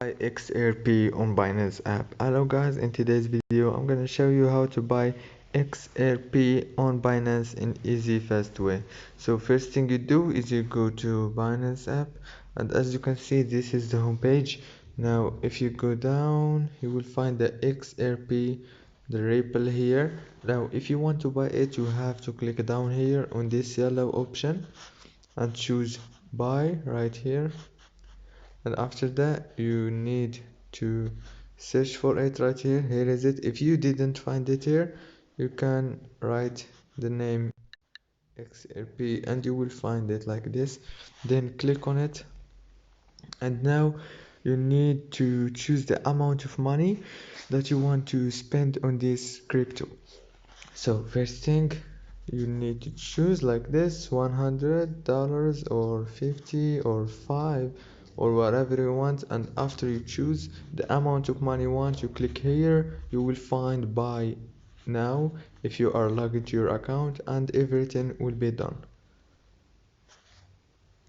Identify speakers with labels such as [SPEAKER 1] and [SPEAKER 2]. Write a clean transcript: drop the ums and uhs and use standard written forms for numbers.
[SPEAKER 1] Buy XRP on Binance app. Hello guys, in today's video I'm gonna show you how to buy XRP on Binance in easy fast way. So first thing you do is you go to Binance app, and as you can see this is the home page. Now if you go down you will find the XRP, the Ripple here. Now if you want to buy it you have to click down here on this yellow option and choose buy right here, and after that you need to search for it right here. Here is it. If you didn't find it here, you can write the name XRP and you will find it like this. Then click on it, and now you need to choose the amount of money that you want to spend on this crypto. So first thing, you need to choose like this, $100 or 50 or 5 or whatever you want. And after you choose the amount of money you want, you click here. You will find buy now if you are logged to your account, and everything will be done.